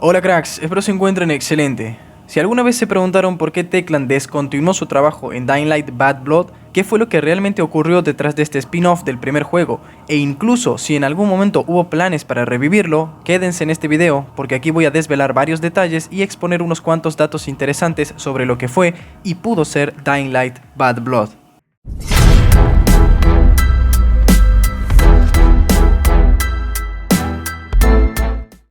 Hola cracks, espero se encuentren excelente. Si alguna vez se preguntaron por qué Techland descontinuó su trabajo en Dying Light Bad Blood, qué fue lo que realmente ocurrió detrás de este spin-off del primer juego, e incluso si en algún momento hubo planes para revivirlo, quédense en este video porque aquí voy a desvelar varios detalles y exponer unos cuantos datos interesantes sobre lo que fue y pudo ser Dying Light Bad Blood.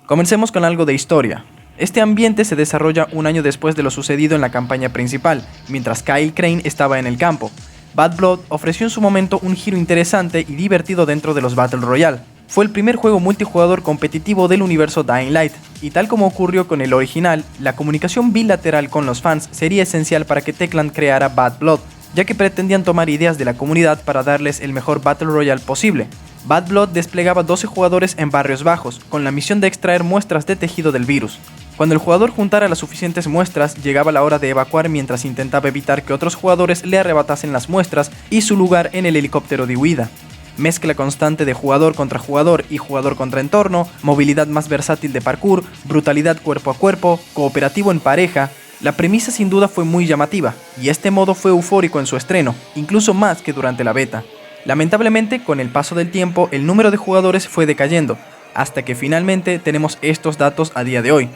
Comencemos con algo de historia. Este ambiente se desarrolla un año después de lo sucedido en la campaña principal, mientras Kyle Crane estaba en el campo. Bad Blood ofreció en su momento un giro interesante y divertido dentro de los Battle Royale. Fue el primer juego multijugador competitivo del universo Dying Light, y tal como ocurrió con el original, la comunicación bilateral con los fans sería esencial para que Techland creara Bad Blood, ya que pretendían tomar ideas de la comunidad para darles el mejor Battle Royale posible. Bad Blood desplegaba 12 jugadores en barrios bajos, con la misión de extraer muestras de tejido del virus. Cuando el jugador juntara las suficientes muestras, llegaba la hora de evacuar mientras intentaba evitar que otros jugadores le arrebatasen las muestras y su lugar en el helicóptero de huida. Mezcla constante de jugador y jugador contra entorno, movilidad más versátil de parkour, brutalidad cuerpo a cuerpo, cooperativo en pareja. La premisa sin duda fue muy llamativa, y este modo fue eufórico en su estreno, incluso más que durante la beta. Lamentablemente, con el paso del tiempo, el número de jugadores fue decayendo, hasta que finalmente tenemos estos datos a día de hoy.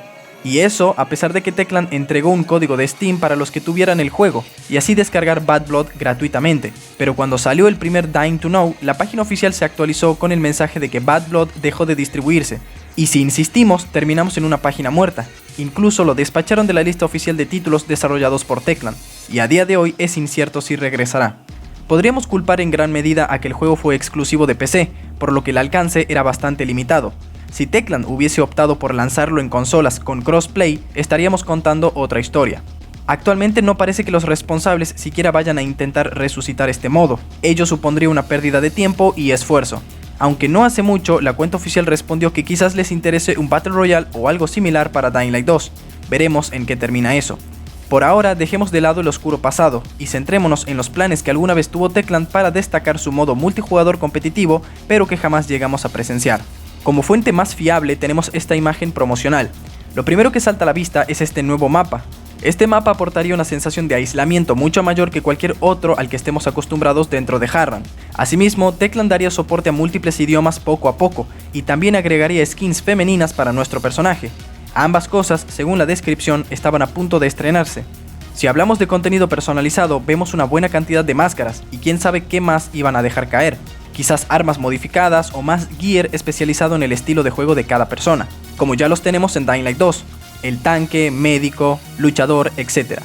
Y eso a pesar de que Techland entregó un código de Steam para los que tuvieran el juego, y así descargar Bad Blood gratuitamente. Pero cuando salió el primer Dying to Know, la página oficial se actualizó con el mensaje de que Bad Blood dejó de distribuirse. Y si insistimos, terminamos en una página muerta. Incluso lo despacharon de la lista oficial de títulos desarrollados por Techland, y a día de hoy es incierto si regresará. Podríamos culpar en gran medida a que el juego fue exclusivo de PC, por lo que el alcance era bastante limitado. Si Techland hubiese optado por lanzarlo en consolas con crossplay, estaríamos contando otra historia. Actualmente no parece que los responsables siquiera vayan a intentar resucitar este modo. Ello supondría una pérdida de tiempo y esfuerzo. Aunque no hace mucho, la cuenta oficial respondió que quizás les interese un Battle Royale o algo similar para Dying Light 2. Veremos en qué termina eso. Por ahora dejemos de lado el oscuro pasado y centrémonos en los planes que alguna vez tuvo Techland para destacar su modo multijugador competitivo, pero que jamás llegamos a presenciar. Como fuente más fiable tenemos esta imagen promocional. Lo primero que salta a la vista es este nuevo mapa. Este mapa aportaría una sensación de aislamiento mucho mayor que cualquier otro al que estemos acostumbrados dentro de Harran. Asimismo, Techland daría soporte a múltiples idiomas poco a poco y también agregaría skins femeninas para nuestro personaje. Ambas cosas, según la descripción, estaban a punto de estrenarse. Si hablamos de contenido personalizado, vemos una buena cantidad de máscaras, y quién sabe qué más iban a dejar caer. Quizás armas modificadas o más gear especializado en el estilo de juego de cada persona, como ya los tenemos en Dying Light 2, el tanque, médico, luchador, etc.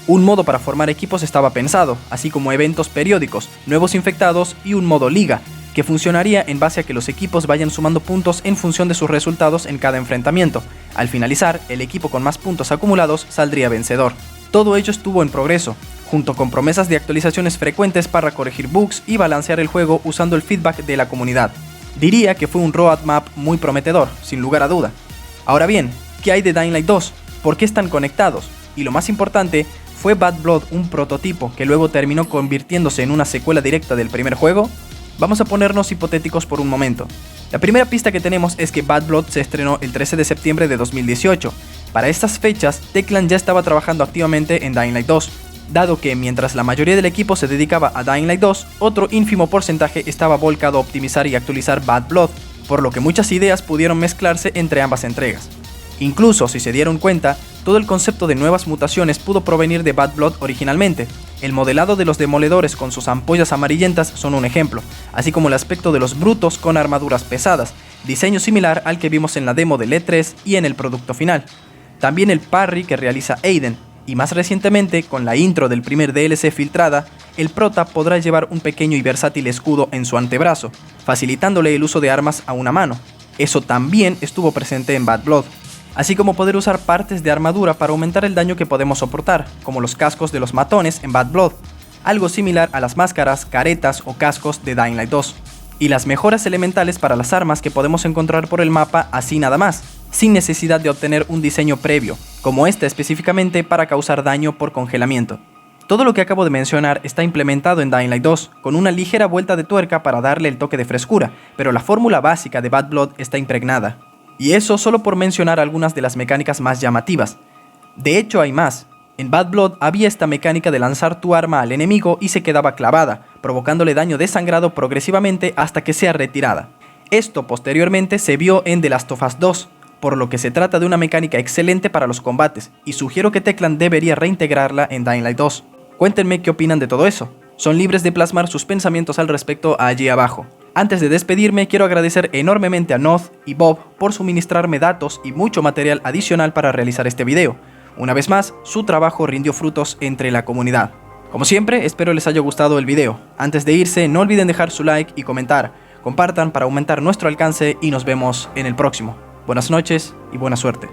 Un modo para formar equipos estaba pensado, así como eventos periódicos, nuevos infectados y un modo liga, que funcionaría en base a que los equipos vayan sumando puntos en función de sus resultados en cada enfrentamiento. Al finalizar, el equipo con más puntos acumulados saldría vencedor. Todo ello estuvo en progreso, junto con promesas de actualizaciones frecuentes para corregir bugs y balancear el juego usando el feedback de la comunidad. Diría que fue un roadmap muy prometedor, sin lugar a duda. Ahora bien, ¿qué hay de Dying Light 2? ¿Por qué están conectados? Y lo más importante, ¿fue Bad Blood un prototipo que luego terminó convirtiéndose en una secuela directa del primer juego? Vamos a ponernos hipotéticos por un momento. La primera pista que tenemos es que Bad Blood se estrenó el 13 de septiembre de 2018. Para estas fechas, Techland ya estaba trabajando activamente en Dying Light 2, dado que mientras la mayoría del equipo se dedicaba a Dying Light 2, otro ínfimo porcentaje estaba volcado a optimizar y actualizar Bad Blood, por lo que muchas ideas pudieron mezclarse entre ambas entregas. Incluso si se dieron cuenta, todo el concepto de nuevas mutaciones pudo provenir de Bad Blood originalmente. El modelado de los demoledores con sus ampollas amarillentas son un ejemplo, así como el aspecto de los brutos con armaduras pesadas, diseño similar al que vimos en la demo del E3 y en el producto final. También el parry que realiza Aiden, y más recientemente, con la intro del primer DLC filtrada, el prota podrá llevar un pequeño y versátil escudo en su antebrazo, facilitándole el uso de armas a una mano. Eso también estuvo presente en Bad Blood. Así como poder usar partes de armadura para aumentar el daño que podemos soportar, como los cascos de los matones en Bad Blood, algo similar a las máscaras, caretas o cascos de Dying Light 2, y las mejoras elementales para las armas que podemos encontrar por el mapa así nada más, sin necesidad de obtener un diseño previo, como esta específicamente para causar daño por congelamiento. Todo lo que acabo de mencionar está implementado en Dying Light 2, con una ligera vuelta de tuerca para darle el toque de frescura, pero la fórmula básica de Bad Blood está impregnada. Y eso solo por mencionar algunas de las mecánicas más llamativas. De hecho hay más. En Bad Blood había esta mecánica de lanzar tu arma al enemigo y se quedaba clavada, provocándole daño de sangrado progresivamente hasta que sea retirada. Esto posteriormente se vio en The Last of Us 2, por lo que se trata de una mecánica excelente para los combates, y sugiero que Techland debería reintegrarla en Dying Light 2. Cuéntenme qué opinan de todo eso. Son libres de plasmar sus pensamientos al respecto allí abajo. Antes de despedirme, quiero agradecer enormemente a Noz y Bob por suministrarme datos y mucho material adicional para realizar este video. Una vez más, su trabajo rindió frutos entre la comunidad. Como siempre, espero les haya gustado el video. Antes de irse, no olviden dejar su like y comentar. Compartan para aumentar nuestro alcance y nos vemos en el próximo. Buenas noches y buena suerte.